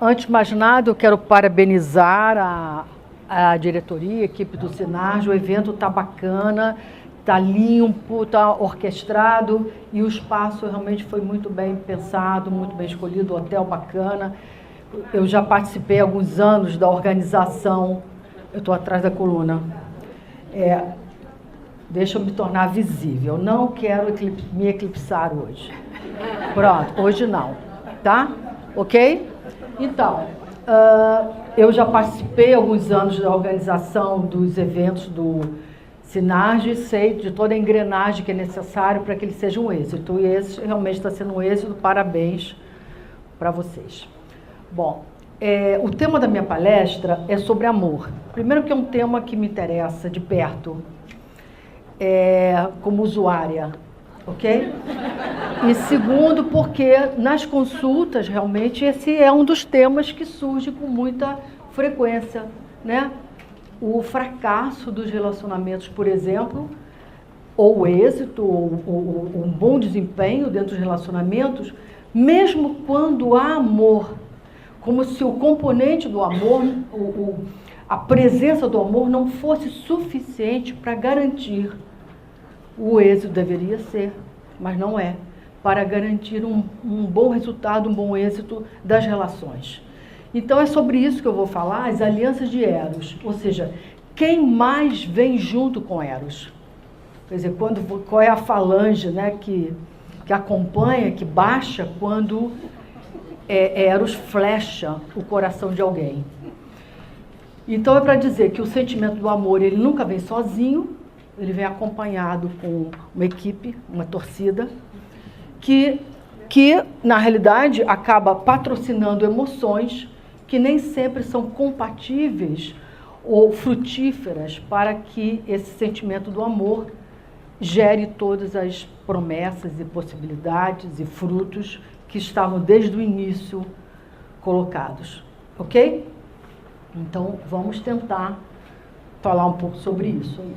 Antes de mais nada, eu quero parabenizar a diretoria, a equipe do Sinarge. O evento está bacana, está limpo, está orquestrado e o espaço realmente foi muito bem pensado, muito bem escolhido, hotel bacana. Eu já participei há alguns anos da organização, eu estou atrás da coluna. Deixa eu me tornar visível, não quero me eclipsar hoje. Pronto, hoje não, tá? Ok? Então, eu já participei há alguns anos da organização dos eventos do Sinarge, sei de toda a engrenagem que é necessário para que ele seja um êxito. E esse realmente está sendo um êxito, parabéns para vocês. Bom, o tema da minha palestra é sobre amor. Primeiro que é um tema que me interessa de perto, como usuária, ok? E segundo, porque nas consultas, realmente, esse é um dos temas que surge com muita frequência, né? O fracasso dos relacionamentos, por exemplo, ou o êxito, ou um bom desempenho dentro dos relacionamentos, mesmo quando há amor, como se o componente do amor, a presença do amor não fosse suficiente para garantir o êxito. Deveria ser, mas não é, para garantir um bom resultado, um bom êxito das relações. Então é sobre isso que eu vou falar, as alianças de Eros, ou seja, quem mais vem junto com Eros. Quer dizer, qual é a falange, né, que acompanha, que baixa quando Eros flecha o coração de alguém. Então é para dizer que o sentimento do amor, ele nunca vem sozinho, ele vem acompanhado com uma equipe, uma torcida, que na realidade acaba patrocinando emoções que nem sempre são compatíveis ou frutíferas para que esse sentimento do amor gere todas as promessas e possibilidades e frutos que estavam desde o início colocados, ok? Então vamos tentar falar um pouco sobre isso aí.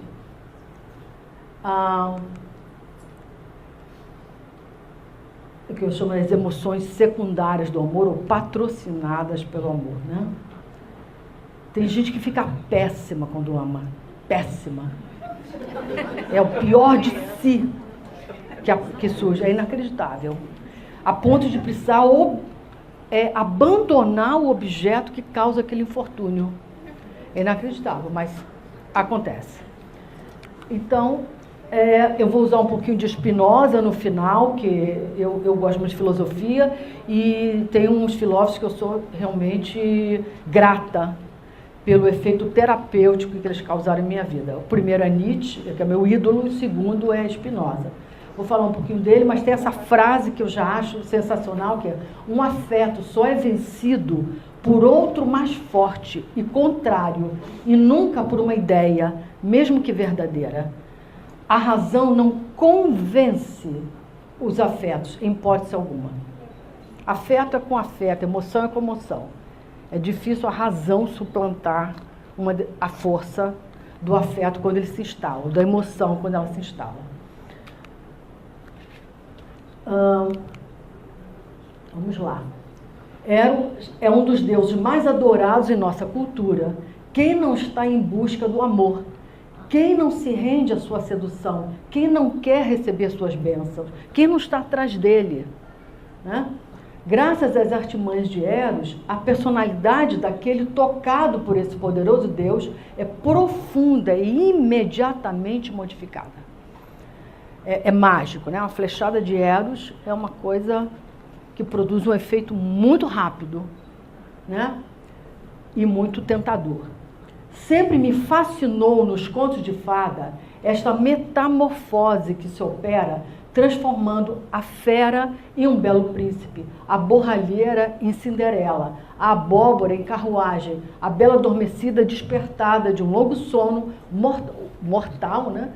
O que eu chamo das emoções secundárias do amor, ou patrocinadas pelo amor, né? Tem gente que fica péssima quando ama, péssima. É o pior de si que surge, é inacreditável. A ponto de precisar abandonar o objeto que causa aquele infortúnio. É inacreditável, mas acontece. Então, eu vou usar um pouquinho de Spinoza no final, que eu gosto muito de filosofia, e tem uns filósofos que eu sou realmente grata pelo efeito terapêutico que eles causaram em minha vida. O primeiro é Nietzsche, que é meu ídolo, e o segundo é Spinoza. Vou falar um pouquinho dele, mas tem essa frase que eu já acho sensacional, que é: um afeto só é vencido por outro mais forte e contrário, e nunca por uma ideia, mesmo que verdadeira. A razão não convence os afetos, em hipótese alguma. Afeto é com afeto, emoção é com emoção. É difícil a razão suplantar a força do afeto quando ele se instala, da emoção quando ela se instala. Vamos lá. Eros é um dos deuses mais adorados em nossa cultura. Quem não está em busca do amor? Quem não se rende à sua sedução? Quem não quer receber suas bênçãos? Quem não está atrás dele? Né? Graças às artimanhas de Eros, a personalidade daquele tocado por esse poderoso Deus é profunda e imediatamente modificada. É mágico, né? Uma flechada de Eros é uma coisa que produz um efeito muito rápido, né? E muito tentador. Sempre me fascinou nos contos de fada esta metamorfose que se opera, transformando a fera em um belo príncipe, a borralheira em Cinderela, a abóbora em carruagem, a bela adormecida despertada de um longo sono mortal, né?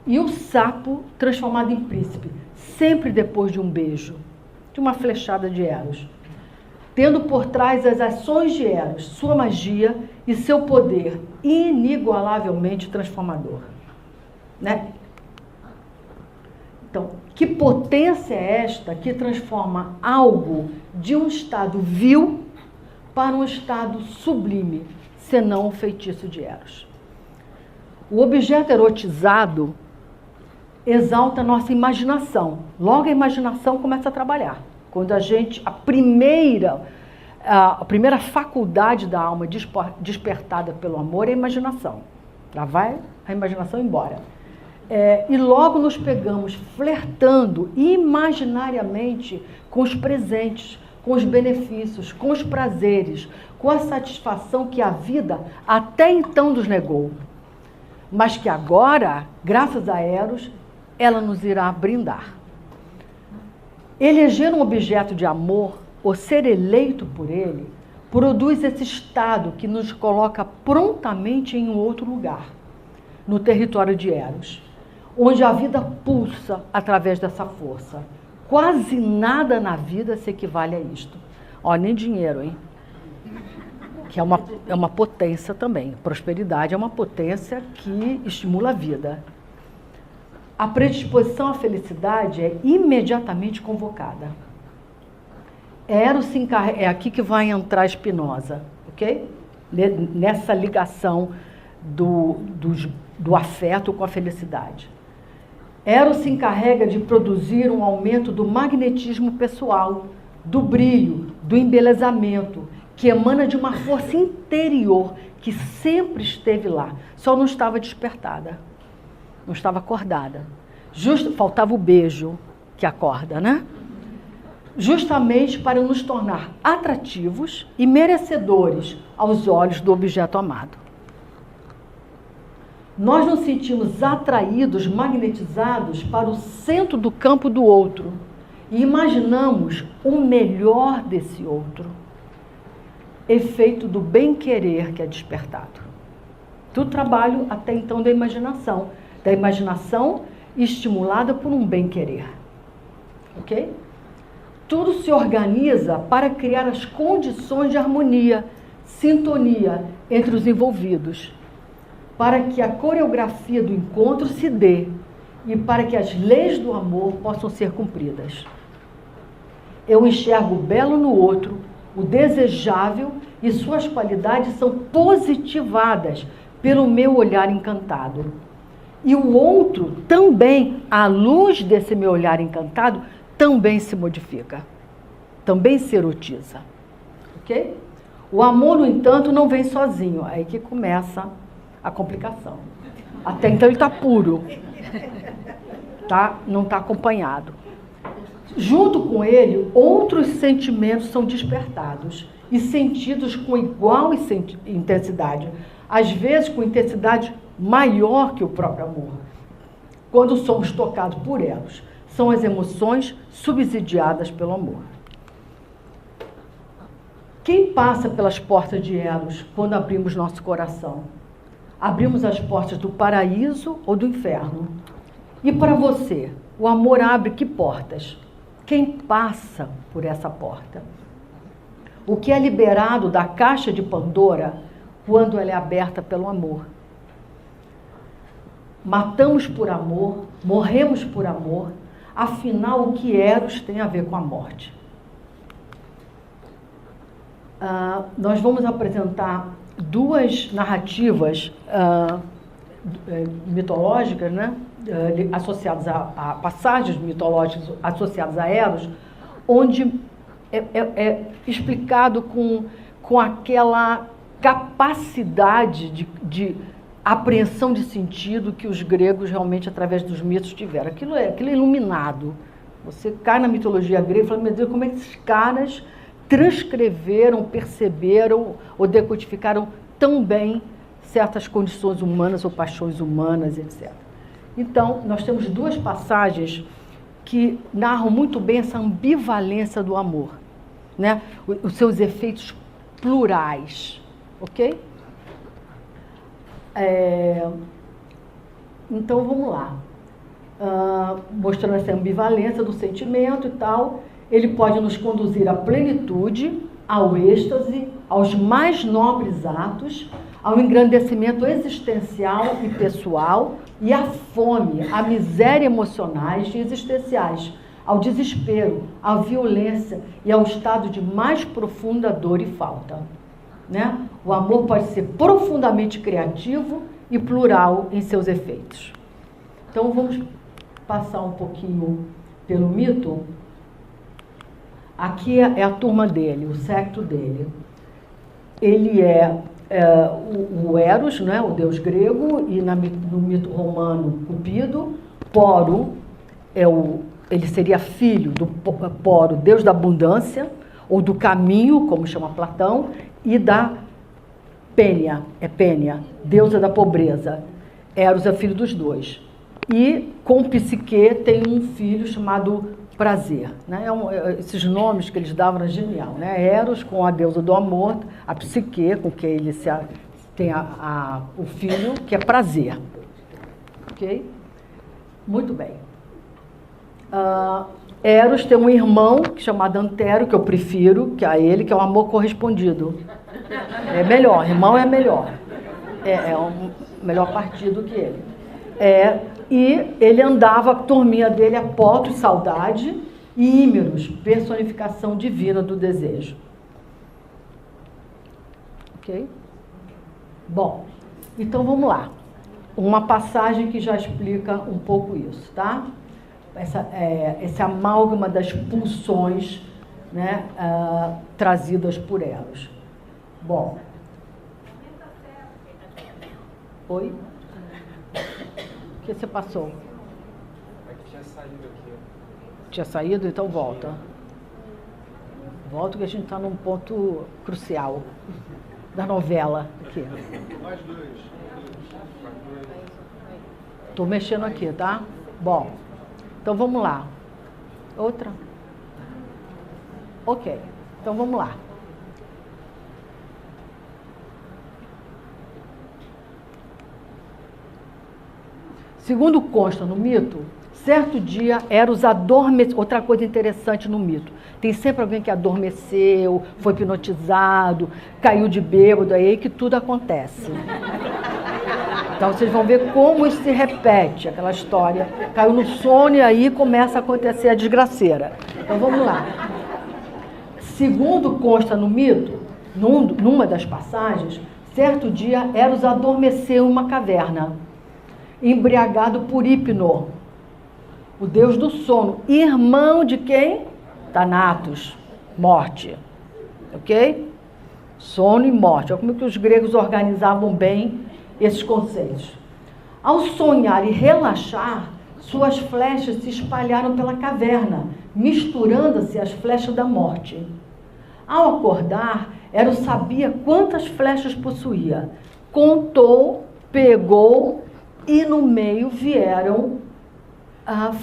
E o sapo transformado em príncipe, sempre depois de um beijo, de uma flechada de Eros, tendo por trás as ações de Eros, sua magia e seu poder inigualavelmente transformador, né? Então, Que potência é esta que transforma algo de um estado vil para um estado sublime, senão o feitiço de Eros? O objeto erotizado exalta a nossa imaginação. Logo a imaginação começa a trabalhar. Quando a primeira faculdade da alma despertada pelo amor é a imaginação. Lá vai a imaginação embora. E logo nos pegamos flertando imaginariamente com os presentes, com os benefícios, com os prazeres, com a satisfação que a vida até então nos negou. Mas que agora, graças a Eros, ela nos irá brindar. Eleger um objeto de amor, ou ser eleito por ele, produz esse estado que nos coloca prontamente em um outro lugar, no território de Eros, onde a vida pulsa através dessa força. Quase nada na vida se equivale a isto. Nem dinheiro, hein? Que é uma potência também. Prosperidade é uma potência que estimula a vida. A predisposição à felicidade é imediatamente convocada. Eros se encarrega, é aqui que vai entrar Spinoza, ok? Nessa ligação do afeto com a felicidade. Eros se encarrega de produzir um aumento do magnetismo pessoal, do brilho, do embelezamento, que emana de uma força interior que sempre esteve lá, só não estava despertada, não estava acordada. Faltava o beijo que acorda, né? Justamente para nos tornar atrativos e merecedores aos olhos do objeto amado. Nós nos sentimos atraídos, magnetizados para o centro do campo do outro e imaginamos o melhor desse outro. Efeito do bem-querer que é despertado. Do trabalho até então da imaginação estimulada por um bem-querer. Ok? Tudo se organiza para criar as condições de harmonia, sintonia entre os envolvidos, para que a coreografia do encontro se dê e para que as leis do amor possam ser cumpridas. Eu enxergo o belo no outro, o desejável, e suas qualidades são positivadas pelo meu olhar encantado. E o outro também, à luz desse meu olhar encantado, também se modifica, também se erotiza. Ok? O amor, no entanto, não vem sozinho. Aí que começa a complicação. Até então ele está puro, tá? Não está acompanhado. Junto com ele, outros sentimentos são despertados e sentidos com igual intensidade, às vezes com intensidade maior que o próprio amor. Quando somos tocados por elas, são as emoções subsidiadas pelo amor. Quem passa pelas portas de Eros quando abrimos nosso coração? Abrimos as portas do paraíso ou do inferno? E para você, o amor abre que portas? Quem passa por essa porta? O que é liberado da caixa de Pandora quando ela é aberta pelo amor? Matamos por amor, morremos por amor, afinal o que Eros tem a ver com a morte? Nós vamos apresentar duas narrativas mitológicas, né? Associadas a passagens mitológicas associadas a Eros, onde é explicado com aquela capacidade de apreensão de sentido que os gregos realmente, através dos mitos, tiveram. Aquilo é iluminado. Você cai na mitologia grega e fala, meu Deus, como é que esses caras transcreveram, perceberam ou decodificaram tão bem certas condições humanas ou paixões humanas, etc. Então, nós temos duas passagens que narram muito bem essa ambivalência do amor, né? Os seus efeitos plurais, ok? Então, vamos lá. Mostrando essa ambivalência do sentimento e tal, ele pode nos conduzir à plenitude, ao êxtase, aos mais nobres atos, ao engrandecimento existencial e pessoal, e a fome, a miséria emocionais e existenciais, ao desespero, à violência e ao estado de mais profunda dor e falta. Né? O amor pode ser profundamente criativo e plural em seus efeitos. Então vamos passar um pouquinho pelo mito. Aqui é a turma dele, o séquito dele. Ele o Eros, né, o deus grego, e no mito romano, Cupido. Poro, ele seria filho do Poro, deus da abundância, ou do caminho, como chama Platão, e da Pênia, deusa da pobreza. Eros é filho dos dois. E com Psique tem um filho chamado Prazer. Né? Esses nomes que eles davam eram genial. Né? Eros com a deusa do amor, a Psique, com quem ele tem o filho, que é Prazer. Ok? Muito bem. Eros tem um irmão chamado Antero, que eu prefiro, que é ele, que é o amor correspondido. É melhor, irmão é melhor. É um melhor partido que ele. E ele andava, a turminha dele é Potos, saudade, e Ímeros, personificação divina do desejo. Ok? Bom, então vamos lá. Uma passagem que já explica um pouco isso, tá? Esse amálgama das pulsões, né, trazidas por Eros. Bom. Oi? O que você passou? É que tinha saído aqui. Tinha saído? Então volta. Volta que a gente está num ponto crucial da novela. Aqui. Mais dois. Estou mexendo aqui, tá? Bom, então vamos lá. Outra? Ok, então vamos lá. Segundo consta no mito, certo dia Eros adormeceu. Outra coisa interessante no mito, tem sempre alguém que adormeceu, foi hipnotizado, caiu de bêbado, aí que tudo acontece. Então vocês vão ver como isso se repete, aquela história. Caiu no sono e aí começa a acontecer a desgraceira. Então vamos lá. Segundo consta no mito, numa das passagens, certo dia Eros adormeceu em uma caverna, embriagado por Hipno, o deus do sono, irmão de quem? Thanatos, morte. Ok? Sono e morte. Olha como que os gregos organizavam bem esses conceitos. Ao sonhar e relaxar, suas flechas se espalharam pela caverna, misturando-se às flechas da morte. Ao acordar, Eros sabia quantas flechas possuía. Contou, pegou, e no meio vieram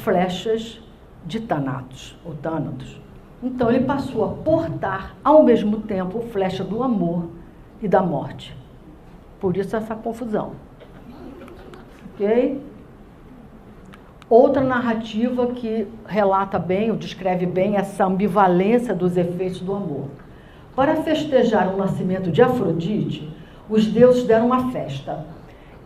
flechas de Thanatos, ou Thanatos. Então ele passou a portar ao mesmo tempo flecha do amor e da morte. Por isso essa confusão. Ok? Outra narrativa que relata bem, ou descreve bem, essa ambivalência dos efeitos do amor. Para festejar o nascimento de Afrodite, os deuses deram uma festa.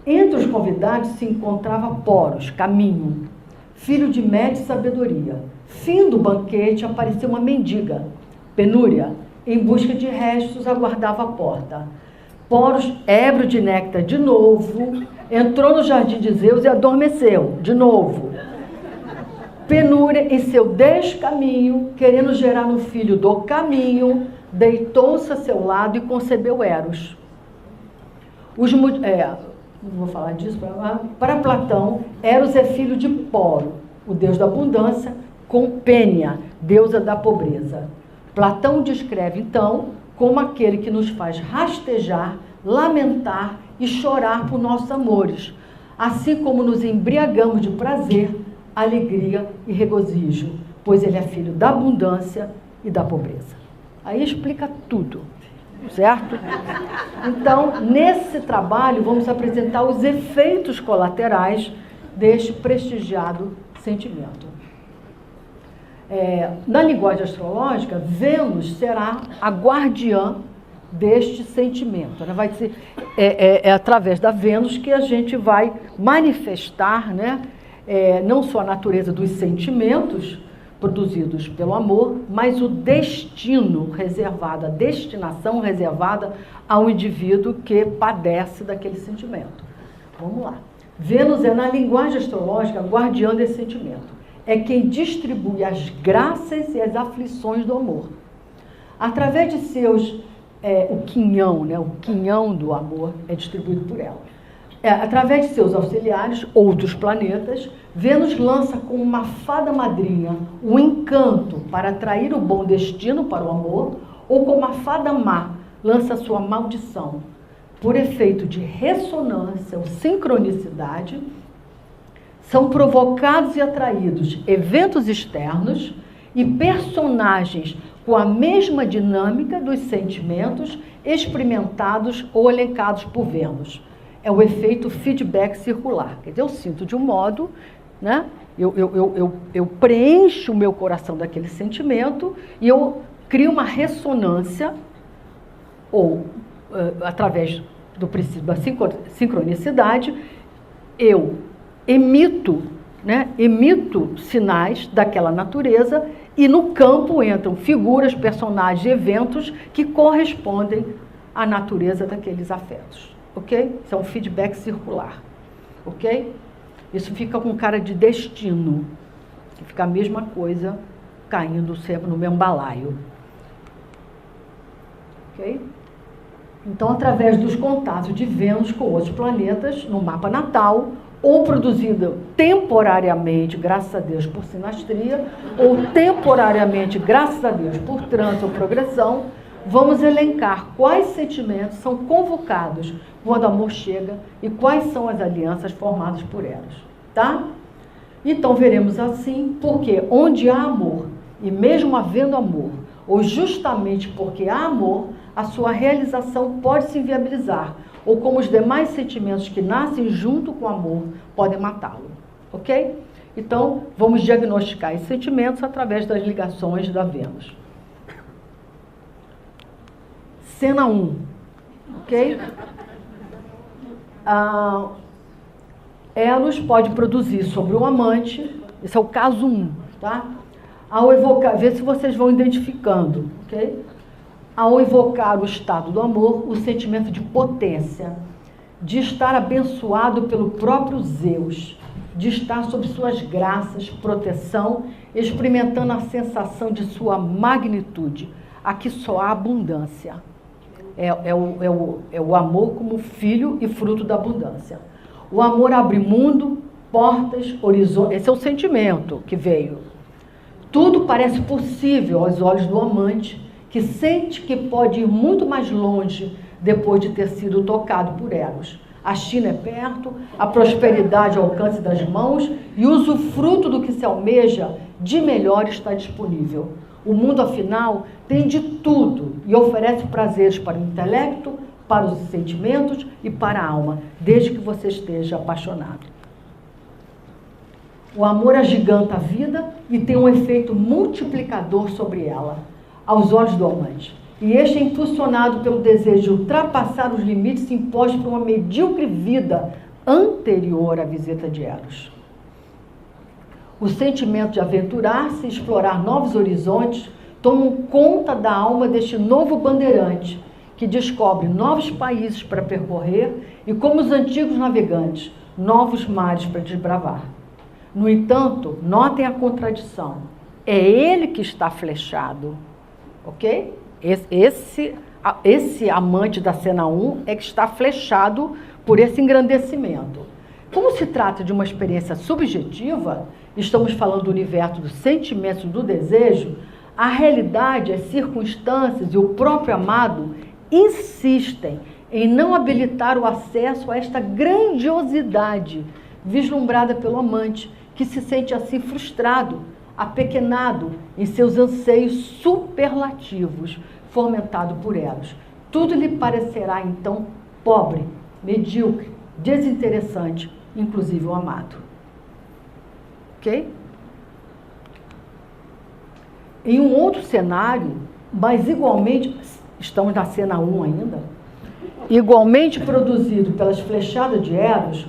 Entre os convidados se encontrava Poros, caminho, filho de Mede e sabedoria. Fim do banquete, apareceu uma mendiga, Penúria, em busca de restos, aguardava a porta. Poros, ébrio de néctar de novo, entrou no jardim de Zeus e adormeceu, de novo. Penúria, em seu descaminho, querendo gerar um filho do caminho, deitou-se a seu lado e concebeu Eros. Não vou falar disso, para Platão, Eros é filho de Poro, o deus da abundância, com Pênia, deusa da pobreza. Platão descreve, então, como aquele que nos faz rastejar, lamentar e chorar por nossos amores, assim como nos embriagamos de prazer, alegria e regozijo, pois ele é filho da abundância e da pobreza. Aí explica tudo, certo? Então, nesse trabalho, vamos apresentar os efeitos colaterais deste prestigiado sentimento. Na linguagem astrológica, Vênus será a guardiã deste sentimento, né? Vai ser, através da Vênus que a gente vai manifestar, né? Não só a natureza dos sentimentos produzidos pelo amor, mas o destino reservado, a destinação reservada ao indivíduo que padece daquele sentimento. Vamos lá. Vênus é, na linguagem astrológica, guardiã desse sentimento. É quem distribui as graças e as aflições do amor. Através de seus... o quinhão, né? O quinhão do amor é distribuído por ela. Através de seus auxiliares, outros planetas, Vênus lança como uma fada madrinha o encanto para atrair o bom destino para o amor, ou como a fada má lança sua maldição. Por efeito de ressonância ou sincronicidade, são provocados e atraídos eventos externos e personagens com a mesma dinâmica dos sentimentos experimentados ou elencados por Vênus. É o efeito feedback circular. Quer dizer, eu sinto de um modo, né? Eu preencho o meu coração daquele sentimento e eu crio uma ressonância, ou através do princípio da sincronicidade, eu emito sinais daquela natureza e no campo entram figuras, personagens, eventos que correspondem à natureza daqueles afetos. Ok? Isso é um feedback circular. Ok? Isso fica com cara de destino. Fica a mesma coisa caindo sempre no mesmo balaio. Ok? Então, através dos contatos de Vênus com outros planetas no mapa natal, ou produzido temporariamente, graças a Deus, por sinastria, ou temporariamente, graças a Deus, por trânsito ou progressão, vamos elencar quais sentimentos são convocados quando o amor chega e quais são as alianças formadas por elas, tá? Então, veremos assim, porque onde há amor, e mesmo havendo amor, ou justamente porque há amor, a sua realização pode se inviabilizar, ou como os demais sentimentos que nascem junto com o amor podem matá-lo, ok? Então, vamos diagnosticar esses sentimentos através das ligações da Vênus. Cena 1, ok? Eros pode produzir sobre o amante, esse é o caso 1, tá? Ao evocar, vê se vocês vão identificando, ok? Ao evocar o estado do amor, o sentimento de potência, de estar abençoado pelo próprio Zeus, de estar sob suas graças, proteção, experimentando a sensação de sua magnitude. Aqui só há abundância. É o amor como filho e fruto da abundância. O amor abre mundo, portas, horizonte. Esse é o sentimento que veio. Tudo parece possível aos olhos do amante, que sente que pode ir muito mais longe depois de ter sido tocado por Eros. A China é perto, a prosperidade ao alcance das mãos e o usufruto do que se almeja de melhor está disponível. O mundo, afinal, tem de tudo e oferece prazeres para o intelecto, para os sentimentos e para a alma, desde que você esteja apaixonado. O amor agiganta a vida e tem um efeito multiplicador sobre ela, aos olhos do amante. E este é impulsionado pelo desejo de ultrapassar os limites impostos por uma medíocre vida anterior à visita de Eros. O sentimento de aventurar-se e explorar novos horizontes tomam conta da alma deste novo bandeirante, que descobre novos países para percorrer e, como os antigos navegantes, novos mares para desbravar. No entanto, notem a contradição. É ele que está flechado, ok? Esse amante da cena 1 é que está flechado por esse engrandecimento. Como se trata de uma experiência subjetiva, estamos falando do universo dos sentimentos, do desejo, a realidade, as circunstâncias e o próprio amado insistem em não habilitar o acesso a esta grandiosidade vislumbrada pelo amante, que se sente assim frustrado, apequenado em seus anseios superlativos, fomentado por Eros. Tudo lhe parecerá, então, pobre, medíocre, desinteressante, inclusive o amado. Ok? Em um outro cenário, mas igualmente estamos na cena 1 ainda, igualmente produzido pelas flechadas de Eros,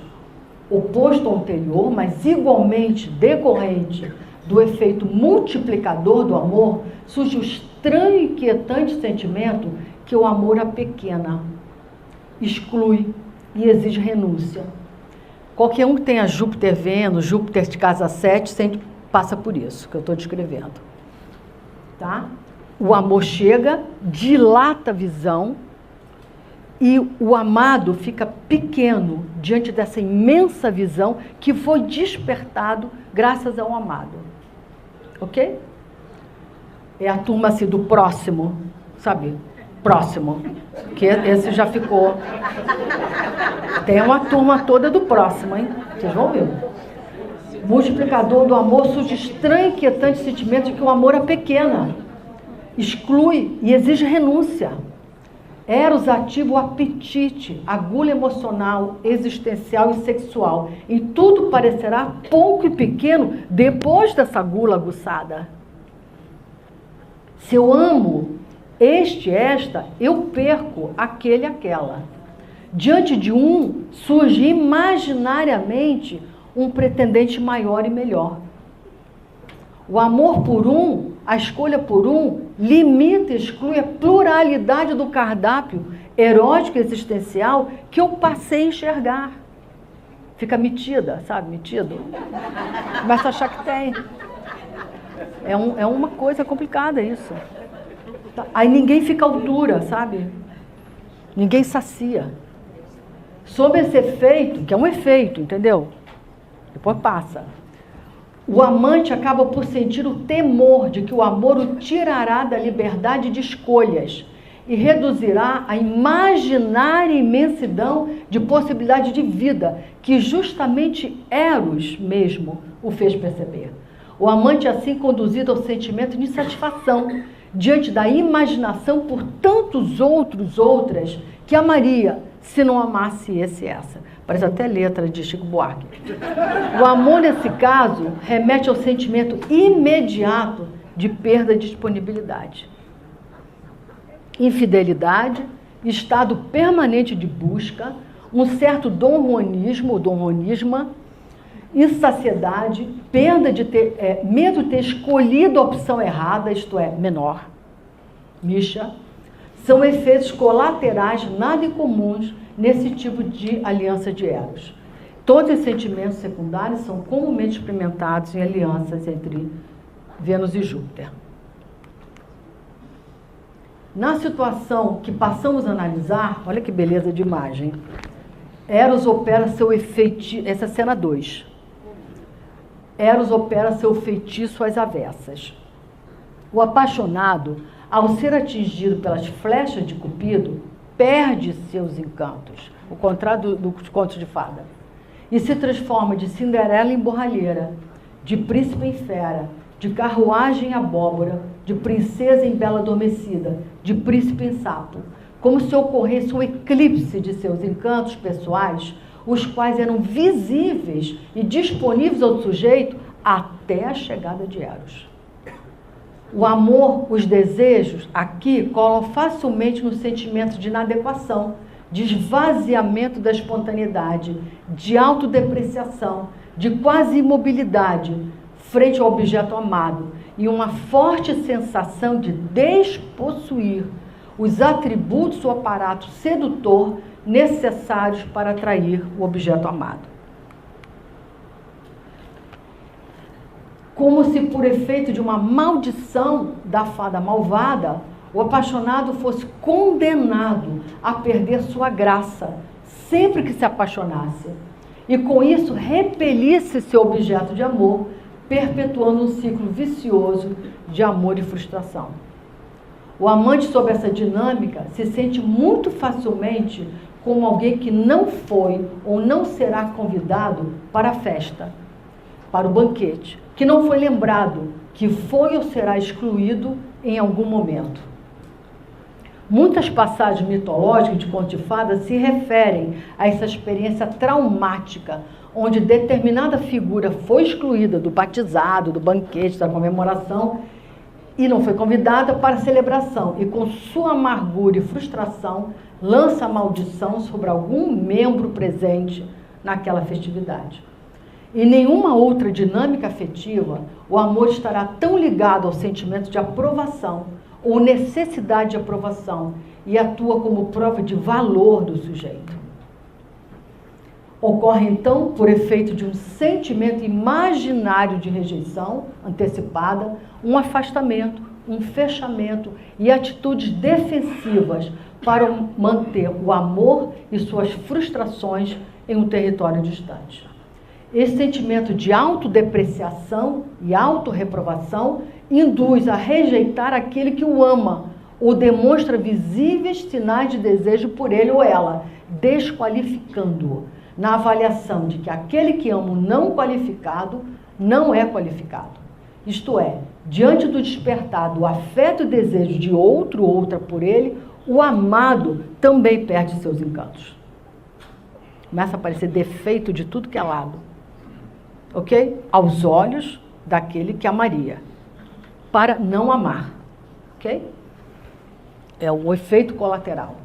oposto ao anterior, mas igualmente decorrente do efeito multiplicador do amor, surge o estranho e inquietante sentimento que o amor apequena, exclui e exige renúncia. Qualquer um que tenha Júpiter Vênus, Júpiter de casa 7, sempre passa por isso que eu estou descrevendo. Tá? O amor chega, dilata a visão, e o amado fica pequeno diante dessa imensa visão que foi despertado graças ao amado. Ok? É a turma assim do próximo, sabe? Próximo. Que esse já ficou. Tem uma turma toda do próximo, hein? Vocês vão ver. Multiplicador do amor surge estranho e inquietante sentimento de que o amor é pequeno, exclui e exige renúncia. Eros ativa o apetite, a gula emocional, existencial e sexual. E tudo parecerá pouco e pequeno depois dessa gula aguçada. Se eu amo esta, eu perco aquele, aquela. Diante de um, surge imaginariamente um pretendente maior e melhor. O amor por um, a escolha por um, limita e exclui a pluralidade do cardápio erótico e existencial que eu passei a enxergar. Fica metida, sabe? Metido. Começa a achar que tem. É uma coisa complicada isso. Aí ninguém fica à altura, sabe? Ninguém sacia. Sob esse efeito, que é um efeito, entendeu? Depois passa. O amante acaba por sentir o temor de que o amor o tirará da liberdade de escolhas e reduzirá a imaginária imensidão de possibilidade de vida que justamente Eros mesmo o fez perceber. O amante é assim conduzido ao sentimento de insatisfação diante da imaginação por tantos outras que amaria se não amasse esse e essa. Parece até letra de Chico Buarque. O amor, nesse caso, remete ao sentimento imediato de perda de disponibilidade. Infidelidade, estado permanente de busca, um certo donronismo, insaciedade, perda de medo de ter escolhido a opção errada, isto é, menor, Misha, são efeitos colaterais nada incomuns nesse tipo de aliança de Eros. Todos os sentimentos secundários são comumente experimentados em alianças entre Vênus e Júpiter. Na situação que passamos a analisar, olha que beleza de imagem, Eros opera seu efeito, essa é a cena 2. Eros opera seu feitiço às avessas. O apaixonado, ao ser atingido pelas flechas de Cupido, perde seus encantos, o contrário dos contos de fada, e se transforma de Cinderela em borralheira, de príncipe em fera, de carruagem em abóbora, de princesa em bela adormecida, de príncipe em sapo, como se ocorresse um eclipse de seus encantos pessoais, os quais eram visíveis e disponíveis ao sujeito até a chegada de Eros. O amor, os desejos, aqui colam facilmente no sentimento de inadequação, de esvaziamento da espontaneidade, de autodepreciação, de quase imobilidade frente ao objeto amado e uma forte sensação de despossuir os atributos ou aparato sedutor necessários para atrair o objeto amado. Como se por efeito de uma maldição da fada malvada, o apaixonado fosse condenado a perder sua graça sempre que se apaixonasse, e com isso repelisse seu objeto de amor, perpetuando um ciclo vicioso de amor e frustração. O amante, sob essa dinâmica, se sente muito facilmente como alguém que não foi ou não será convidado para a festa, para o banquete, que não foi lembrado, que foi ou será excluído em algum momento. Muitas passagens mitológicas de conto de fada se referem a essa experiência traumática, onde determinada figura foi excluída do batizado, do banquete, da comemoração, e não foi convidada para a celebração, e com sua amargura e frustração, lança maldição sobre algum membro presente naquela festividade. Em nenhuma outra dinâmica afetiva, o amor estará tão ligado ao sentimento de aprovação ou necessidade de aprovação e atua como prova de valor do sujeito. Ocorre, então, por efeito de um sentimento imaginário de rejeição antecipada, um afastamento, um fechamento e atitudes defensivas para manter o amor e suas frustrações em um território distante. Esse sentimento de autodepreciação e autorreprovação induz a rejeitar aquele que o ama ou demonstra visíveis sinais de desejo por ele ou ela, desqualificando-o, na avaliação de que aquele que ama o não qualificado não é qualificado. Isto é, diante do despertar do afeto e desejo de outro ou outra por ele, o amado também perde seus encantos. Começa a aparecer defeito de tudo que é lado. Ok? Aos olhos daquele que amaria, para não amar. Ok? É um efeito colateral.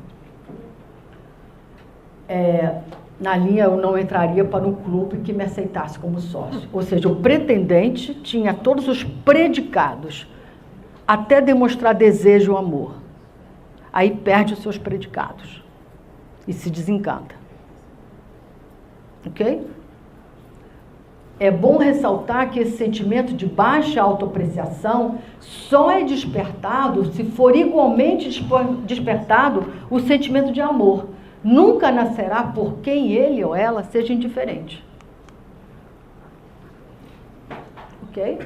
Na linha, eu não entraria para um clube que me aceitasse como sócio. Ou seja, o pretendente tinha todos os predicados, até demonstrar desejo ou amor. Aí perde os seus predicados e se desencanta. Ok? É bom ressaltar que esse sentimento de baixa autoapreciação só é despertado se for igualmente despertado o sentimento de amor. Nunca nascerá por quem ele ou ela seja indiferente. Ok?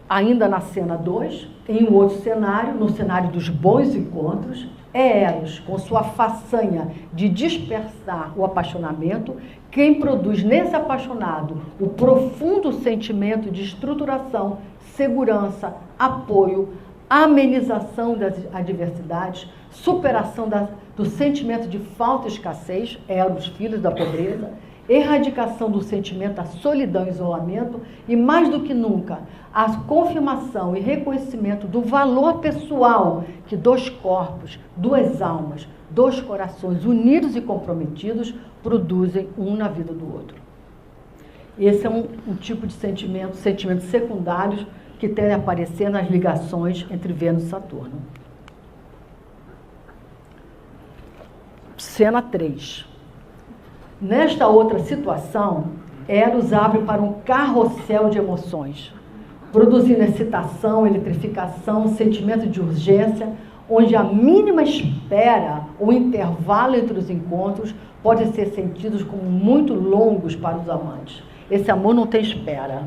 Ainda na cena 2, em um outro cenário, no cenário dos bons encontros, é Eros, com sua façanha de dispersar o apaixonamento, quem produz nesse apaixonado o profundo sentimento de estruturação, segurança, apoio, amenização das adversidades, superação do sentimento de falta e escassez, Eros, filhos da pobreza, erradicação do sentimento da solidão e isolamento e, mais do que nunca, a confirmação e reconhecimento do valor pessoal que dois corpos, duas almas, dois corações unidos e comprometidos produzem um na vida do outro. Esse é um tipo de sentimentos secundários que tendem a aparecer nas ligações entre Vênus e Saturno. Cena 3. Nesta outra situação, Eros abre para um carrossel de emoções, produzindo excitação, eletrificação, sentimento de urgência, onde a mínima espera ou intervalo entre os encontros pode ser sentidos como muito longos para os amantes. Esse amor não tem espera.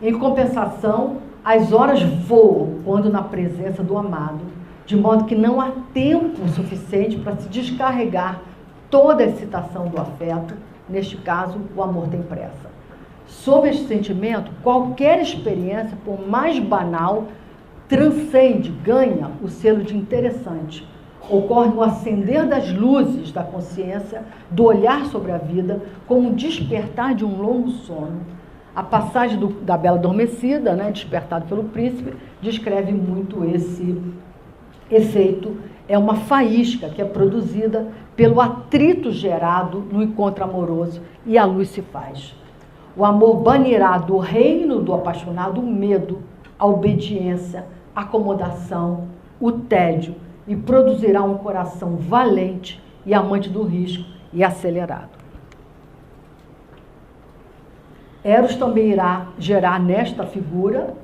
Em compensação, as horas voam quando na presença do amado, de modo que não há tempo suficiente para se descarregar toda a excitação do afeto. Neste caso, o amor tem pressa. Sob este sentimento, qualquer experiência, por mais banal, transcende, ganha o selo de interessante. Ocorre no acender das luzes da consciência, do olhar sobre a vida, como um despertar de um longo sono. A passagem da Bela Adormecida, despertado pelo príncipe, descreve muito esse efeito. É uma faísca que é produzida pelo atrito gerado no encontro amoroso e a luz se faz. O amor banirá do reino do apaixonado o medo, a obediência, a acomodação, o tédio e produzirá um coração valente e amante do risco e acelerado. Eros também irá gerar nesta figura,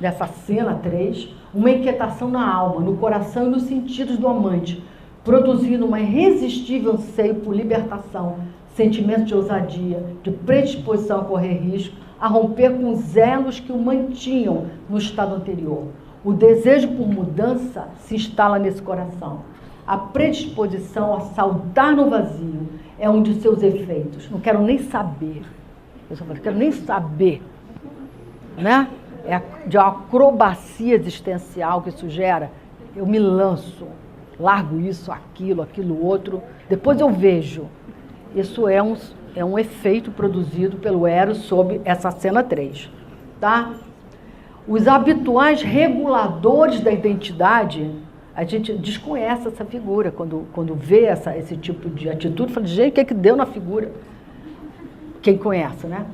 nessa cena 3, uma inquietação na alma, no coração e nos sentidos do amante, produzindo uma irresistível anseio por libertação, sentimento de ousadia, de predisposição a correr risco, a romper com os elos que o mantinham no estado anterior. O desejo por mudança se instala nesse coração. A predisposição a saltar no vazio é um de seus efeitos. Não quero nem saber. Eu só falo, não quero nem saber. É de uma acrobacia existencial que isso gera. Eu me lanço, largo isso, aquilo outro, depois eu vejo. Isso é um efeito produzido pelo Eros sob essa cena 3. Tá? Os habituais reguladores da identidade, a gente desconhece essa figura quando vê esse tipo de atitude, fala, gente, o que deu na figura? Quem conhece, né?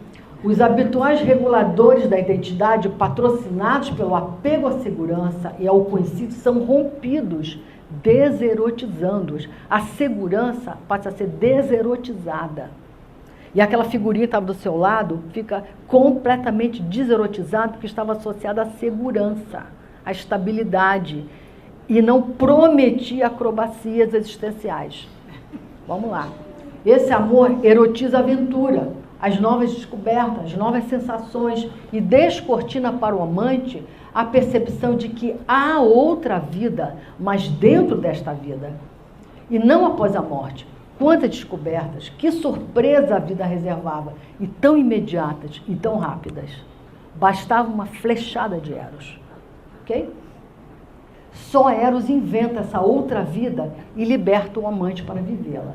Os habituais reguladores da identidade, patrocinados pelo apego à segurança e ao conhecido, são rompidos, deserotizando-os. A segurança passa a ser deserotizada. E aquela figurinha que estava do seu lado fica completamente deserotizada porque estava associada à segurança, à estabilidade e não prometia acrobacias existenciais. Vamos lá. Esse amor erotiza a aventura, as novas descobertas, as novas sensações e descortina para o amante a percepção de que há outra vida, mas dentro desta vida, e não após a morte. Quantas descobertas, que surpresa a vida reservava, e tão imediatas e tão rápidas. Bastava uma flechada de Eros, ok? Só Eros inventa essa outra vida e liberta o amante para vivê-la.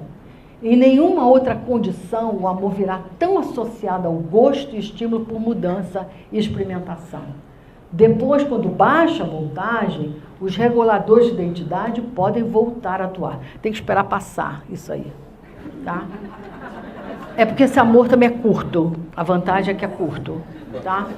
Em nenhuma outra condição o amor virá tão associado ao gosto e estímulo por mudança e experimentação. Depois, quando baixa a voltagem, os reguladores de identidade podem voltar a atuar. Tem que esperar passar isso aí, tá? É porque esse amor também é curto. A vantagem é que é curto, tá?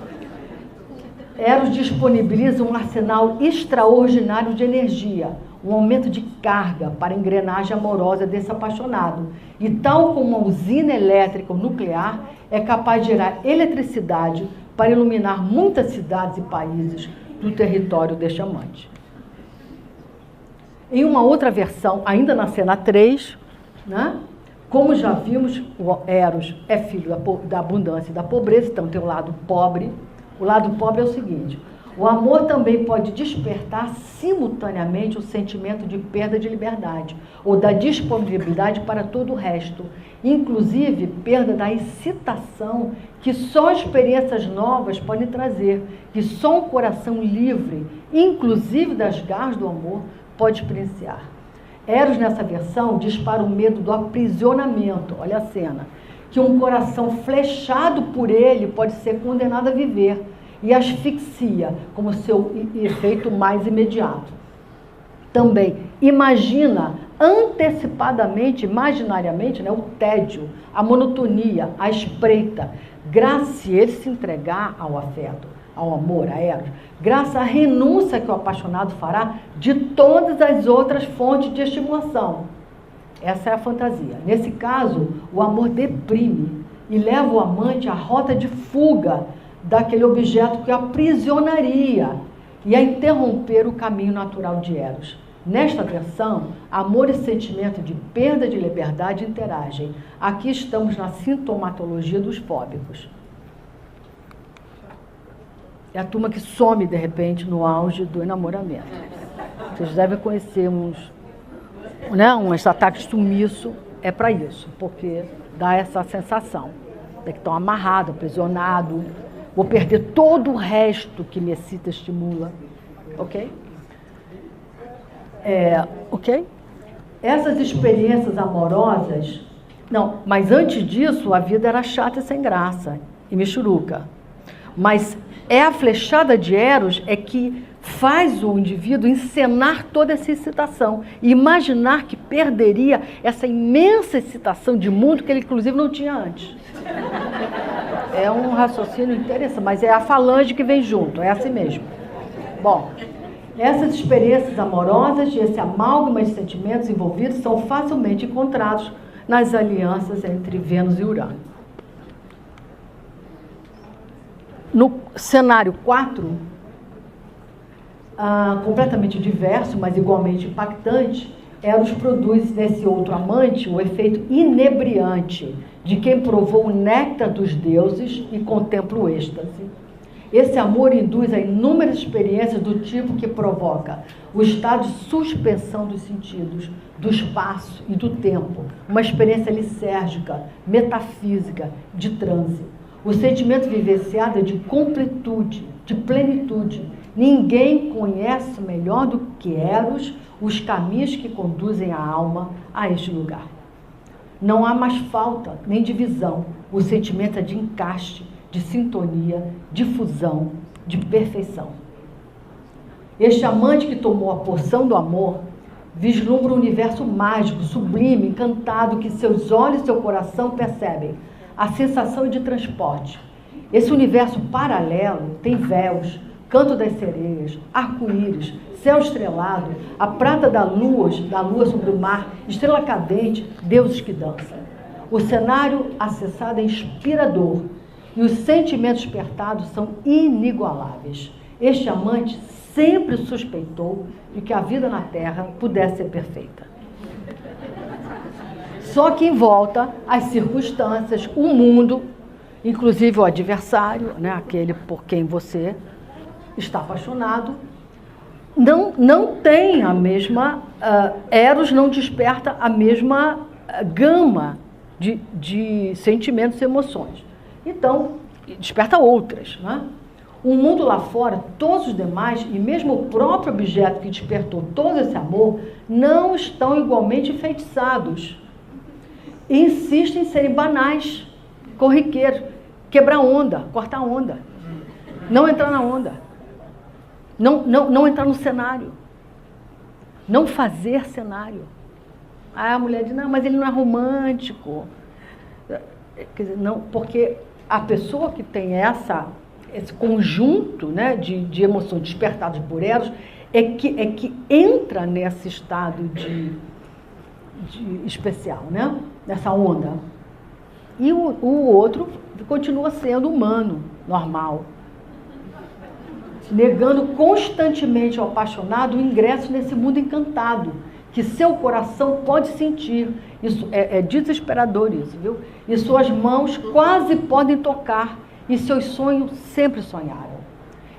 Eros disponibiliza um arsenal extraordinário de energia, um aumento de carga para a engrenagem amorosa desse apaixonado. E tal como uma usina elétrica ou nuclear, é capaz de gerar eletricidade para iluminar muitas cidades e países do território deste amante. Em uma outra versão, ainda na cena 3, né, como já vimos, o Eros é filho da abundância e da pobreza, então tem o lado pobre. O lado pobre é o seguinte: o amor também pode despertar simultaneamente o sentimento de perda de liberdade ou da disponibilidade para todo o resto, inclusive perda da excitação que só experiências novas podem trazer, que só um coração livre, inclusive das garras do amor, pode experienciar. Eros, nessa versão, dispara o medo do aprisionamento, olha a cena, que um coração flechado por ele pode ser condenado a viver, e asfixia como seu efeito mais imediato. Também imagina antecipadamente, imaginariamente, né, o tédio, a monotonia, a espreita, graças a ele se entregar ao afeto, ao amor, a Eros, graças à renúncia que o apaixonado fará de todas as outras fontes de estimulação. Essa é a fantasia. Nesse caso, o amor deprime e leva o amante à rota de fuga daquele objeto que o aprisionaria e a interromper o caminho natural de Eros. Nesta versão, amor e sentimento de perda de liberdade interagem. Aqui estamos na sintomatologia dos fóbicos. É a turma que some, de repente, no auge do enamoramento. Vocês devem conhecer uns ataques de sumiço, é para isso, porque dá essa sensação de que estão amarrados, aprisionados. Vou perder todo o resto que me excita, estimula. Ok? Ok? Essas experiências amorosas... Não, mas antes disso, a vida era chata e sem graça. E michuruca. Mas é a flechada de Eros é que faz o indivíduo encenar toda essa excitação. E imaginar que perderia essa imensa excitação de mundo que ele, inclusive, não tinha antes. É um raciocínio interessante, mas é a falange que vem junto, é assim mesmo. Bom, essas experiências amorosas e esse amálgama de sentimentos envolvidos são facilmente encontrados nas alianças entre Vênus e Urano. No cenário 4, completamente diverso, mas igualmente impactante, Eros produz nesse outro amante o efeito inebriante de quem provou o néctar dos deuses e contempla o êxtase. Esse amor induz a inúmeras experiências do tipo que provoca o estado de suspensão dos sentidos, do espaço e do tempo, uma experiência lisérgica, metafísica, de transe. O sentimento vivenciado é de completude, de plenitude. Ninguém conhece melhor do que Eros os caminhos que conduzem a alma a este lugar. Não há mais falta nem divisão. O sentimento é de encaixe, de sintonia, de fusão, de perfeição. Este amante que tomou a porção do amor vislumbra um universo mágico, sublime, encantado, que seus olhos e seu coração percebem. A sensação de transporte. Esse universo paralelo tem véus, canto das sereias, arco-íris, céu estrelado, a prata da lua sobre o mar, estrela cadente, deuses que dançam. O cenário acessado é inspirador e os sentimentos despertados são inigualáveis. Este amante sempre suspeitou de que a vida na Terra pudesse ser perfeita. Só que em volta, as circunstâncias, o mundo, inclusive o adversário, né, aquele por quem você está apaixonado, não tem a mesma... Eros não desperta a mesma gama de sentimentos e emoções. Então, desperta outras, né? O mundo lá fora, todos os demais, e mesmo o próprio objeto que despertou todo esse amor, não estão igualmente enfeitiçados. E insistem em serem banais, corriqueiros, quebrar onda, cortar onda, não entrar na onda, não entrar no cenário, não fazer cenário. Aí a mulher diz, não, mas ele não é romântico. Quer dizer, não, porque a pessoa que tem esse conjunto, né, de emoções despertadas por Eros é que entra nesse estado de especial, né? Nessa onda. E o outro continua sendo humano, normal, negando constantemente ao apaixonado o ingresso nesse mundo encantado, que seu coração pode sentir. Isso é desesperador isso, viu? E suas mãos quase podem tocar, e seus sonhos sempre sonharam.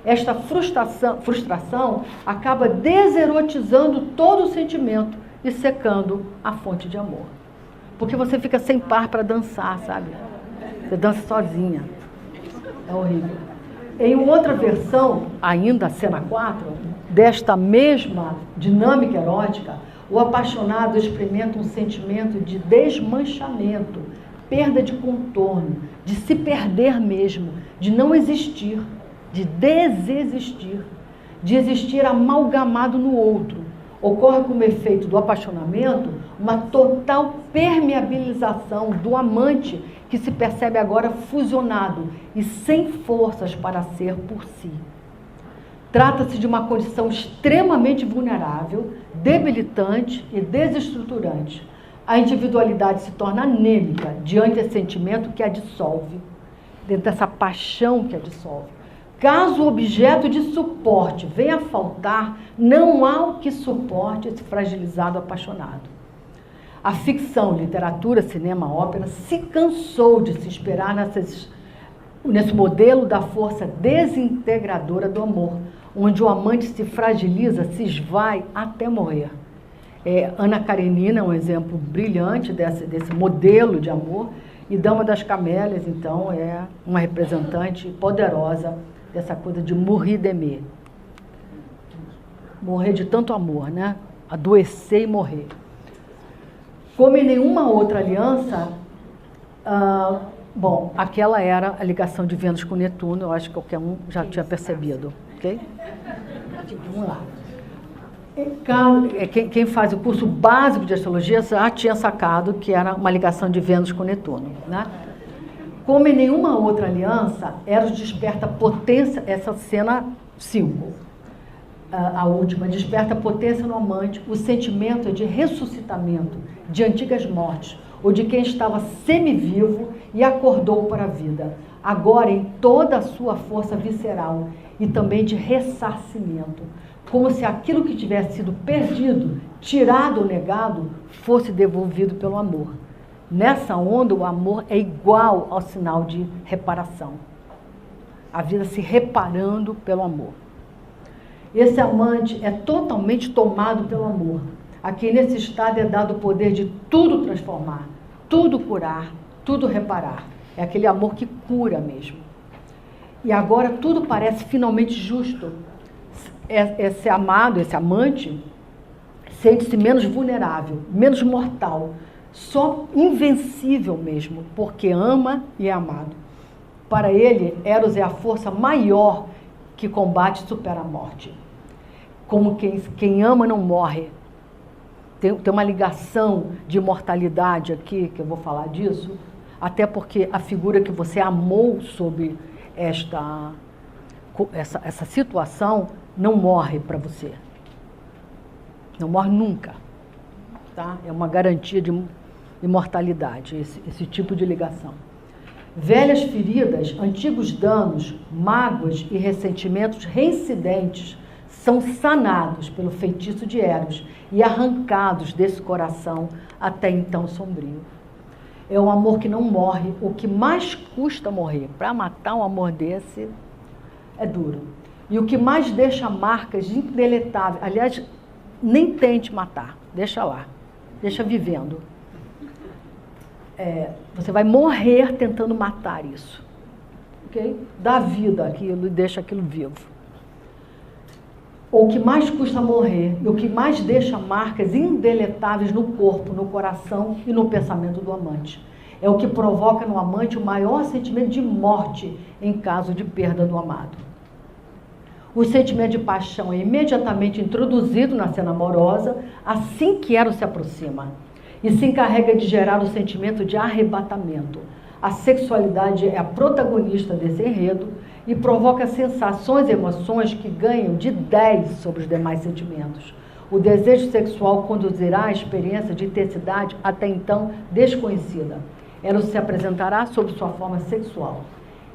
Esta frustração acaba deserotizando todo o sentimento e secando a fonte de amor. Porque você fica sem par para dançar, sabe? Você dança sozinha. É horrível. Em outra versão, ainda a cena 4, desta mesma dinâmica erótica, o apaixonado experimenta um sentimento de desmanchamento, perda de contorno, de se perder mesmo, de não existir, de desexistir, de existir amalgamado no outro. Ocorre como efeito do apaixonamento uma total permeabilização do amante que se percebe agora fusionado e sem forças para ser por si. Trata-se de uma condição extremamente vulnerável, debilitante e desestruturante. A individualidade se torna anêmica diante desse sentimento que a dissolve, dentro dessa paixão que a dissolve. Caso o objeto de suporte venha a faltar, não há o que suporte esse fragilizado apaixonado. A ficção, literatura, cinema, ópera se cansou de se inspirar nesse modelo da força desintegradora do amor, onde o amante se fragiliza, se esvai até morrer. Ana Karenina é um exemplo brilhante desse modelo de amor, e Dama das Camélias, então, é uma representante poderosa dessa coisa de mourir d'aimer. Morrer de tanto amor, né? Adoecer e morrer. Como em nenhuma outra aliança, bom, aquela era a ligação de Vênus com Netuno, eu acho que qualquer um já tinha percebido, ok? Vamos lá. Quem faz o curso básico de astrologia já tinha sacado que era uma ligação de Vênus com Netuno, né? Como em nenhuma outra aliança, Eros desperta potência, essa cena 5, a última, desperta potência no amante, o sentimento de ressuscitamento de antigas mortes, ou de quem estava semivivo e acordou para a vida, agora em toda a sua força visceral e também de ressarcimento, como se aquilo que tivesse sido perdido, tirado ou negado, fosse devolvido pelo amor. Nessa onda, o amor é igual ao sinal de reparação. A vida se reparando pelo amor. Esse amante é totalmente tomado pelo amor. A quem nesse estado é dado o poder de tudo transformar, tudo curar, tudo reparar. É aquele amor que cura mesmo. E agora tudo parece finalmente justo. Esse amado, esse amante, sente-se menos vulnerável, menos mortal, só invencível mesmo, porque ama e é amado. Para ele, Eros é a força maior que combate e supera a morte. Como quem ama não morre. Tem uma ligação de imortalidade aqui, que eu vou falar disso, até porque a figura que você amou sob essa situação não morre para você. Não morre nunca. Tá? É uma garantia de imortalidade, esse tipo de ligação. Velhas feridas, antigos danos, mágoas e ressentimentos reincidentes são sanados pelo feitiço de Eros e arrancados desse coração até então sombrio. É um amor que não morre, o que mais custa morrer. Para matar um amor desse é duro. E o que mais deixa marcas indeletáveis, aliás, nem tente matar, deixa lá, deixa vivendo. Você vai morrer tentando matar isso. Okay? Dá vida àquilo e deixa aquilo vivo. O que mais custa morrer e o que mais deixa marcas indeletáveis no corpo, no coração e no pensamento do amante. É o que provoca no amante o maior sentimento de morte em caso de perda do amado. O sentimento de paixão é imediatamente introduzido na cena amorosa assim que Eros se aproxima e se encarrega de gerar o sentimento de arrebatamento. A sexualidade é a protagonista desse enredo e provoca sensações e emoções que ganham de 10 sobre os demais sentimentos. O desejo sexual conduzirá à experiência de intensidade até então desconhecida. Eros se apresentará sob sua forma sexual.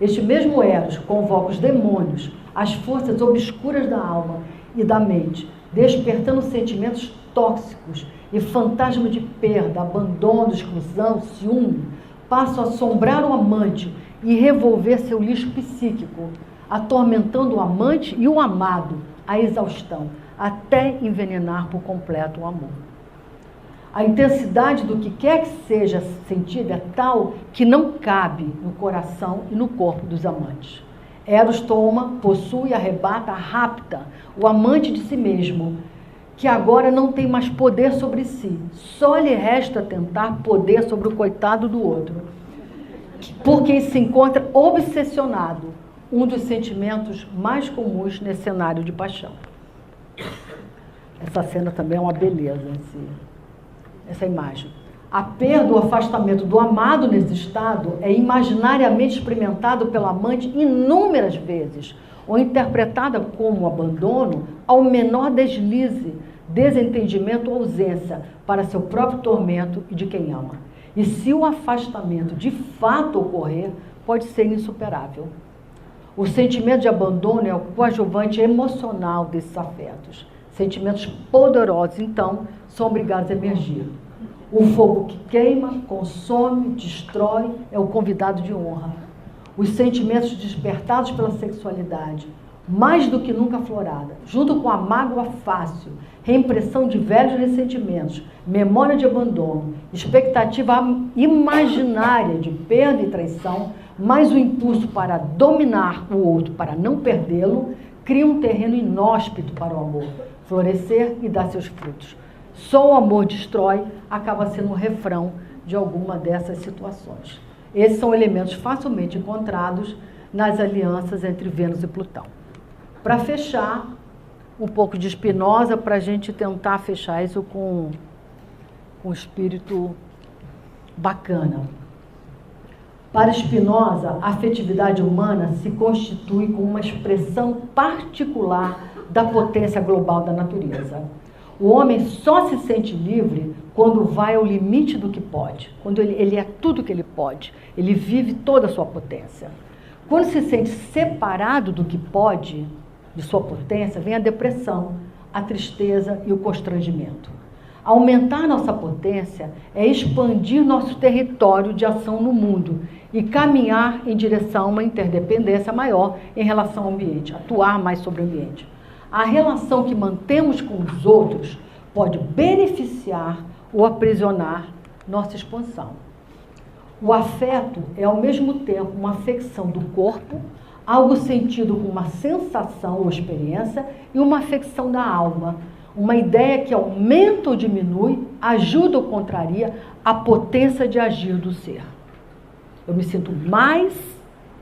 Este mesmo Eros convoca os demônios, as forças obscuras da alma e da mente, despertando sentimentos tóxicos e fantasma de perda, abandono, exclusão, ciúme, passam a assombrar o amante e revolver seu lixo psíquico, atormentando o amante e o amado à exaustão, até envenenar por completo o amor. A intensidade do que quer que seja sentida é tal que não cabe no coração e no corpo dos amantes. Eros toma, possui, arrebata, rapta o amante de si mesmo, que agora não tem mais poder sobre si. Só lhe resta tentar poder sobre o coitado do outro, por quem se encontra obsessionado, um dos sentimentos mais comuns nesse cenário de paixão. Essa cena também é uma beleza, essa imagem. A perda, o afastamento do amado nesse estado é imaginariamente experimentado pelo amante inúmeras vezes, ou interpretada como abandono ao menor deslize, desentendimento ou ausência para seu próprio tormento e de quem ama. E se o afastamento de fato ocorrer, pode ser insuperável. O sentimento de abandono é o coadjuvante emocional desses afetos. Sentimentos poderosos, então, são obrigados a emergir. O fogo que queima, consome, destrói, é o convidado de honra. Os sentimentos despertados pela sexualidade, mais do que nunca aflorada, junto com a mágoa fácil, reimpressão de velhos ressentimentos, memória de abandono, expectativa imaginária de perda e traição, mais o impulso para dominar o outro, para não perdê-lo, cria um terreno inóspito para o amor florescer e dar seus frutos. Só o amor destrói, acaba sendo um refrão de alguma dessas situações. Esses são elementos facilmente encontrados nas alianças entre Vênus e Plutão. Para fechar, um pouco de Spinoza, para a gente tentar fechar isso com um espírito bacana. Para Spinoza, a afetividade humana se constitui como uma expressão particular da potência global da natureza. O homem só se sente livre quando vai ao limite do que pode, quando ele é tudo que ele pode, ele vive toda a sua potência. Quando se sente separado do que pode, de sua potência, vem a depressão, a tristeza e o constrangimento. Aumentar nossa potência é expandir nosso território de ação no mundo e caminhar em direção a uma interdependência maior em relação ao ambiente, atuar mais sobre o ambiente. A relação que mantemos com os outros pode beneficiar ou aprisionar nossa expansão. O afeto é, ao mesmo tempo, uma afecção do corpo, algo sentido com uma sensação ou experiência, e uma afecção da alma, uma ideia que aumenta ou diminui, ajuda ou contraria a potência de agir do ser. Eu me sinto mais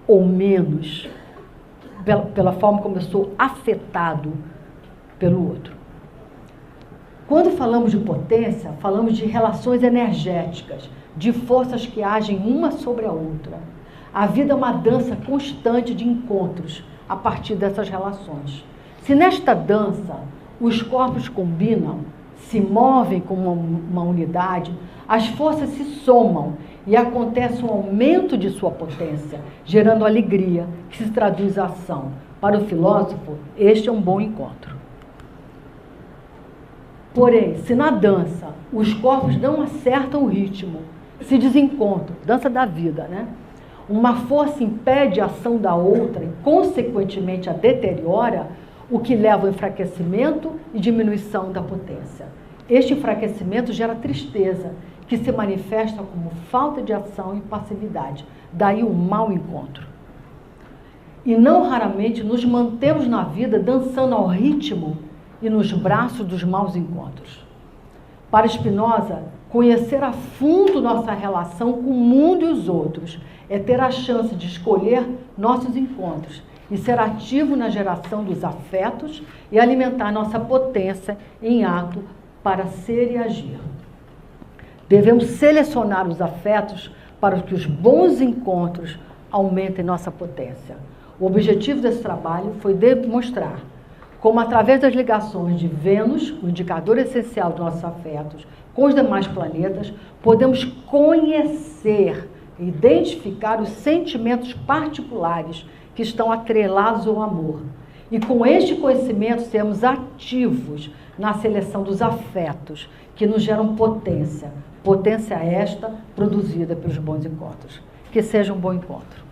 ou menos pela forma como eu sou afetado pelo outro. Quando falamos de potência, falamos de relações energéticas, de forças que agem uma sobre a outra. A vida é uma dança constante de encontros a partir dessas relações. Se nesta dança os corpos combinam, se movem como uma unidade, as forças se somam e acontece um aumento de sua potência, gerando alegria, que se traduz em ação. Para o filósofo, este é um bom encontro. Porém, se na dança os corpos não acertam o ritmo, se desencontram, dança da vida, né? Uma força impede a ação da outra e, consequentemente, a deteriora, o que leva ao enfraquecimento e diminuição da potência. Este enfraquecimento gera tristeza, que se manifesta como falta de ação e passividade. Daí o mau encontro. E não raramente nos mantemos na vida dançando ao ritmo e nos braços dos maus encontros. Para Spinoza, conhecer a fundo nossa relação com o mundo e os outros é ter a chance de escolher nossos encontros e ser ativo na geração dos afetos e alimentar nossa potência em ato para ser e agir. Devemos selecionar os afetos para que os bons encontros aumentem nossa potência. O objetivo desse trabalho foi demonstrar como, através das ligações de Vênus, o indicador essencial dos nossos afetos, com os demais planetas, podemos conhecer e identificar os sentimentos particulares que estão atrelados ao amor. E com este conhecimento, sermos ativos na seleção dos afetos que nos geram potência. Potência esta produzida pelos bons encontros. Que seja um bom encontro.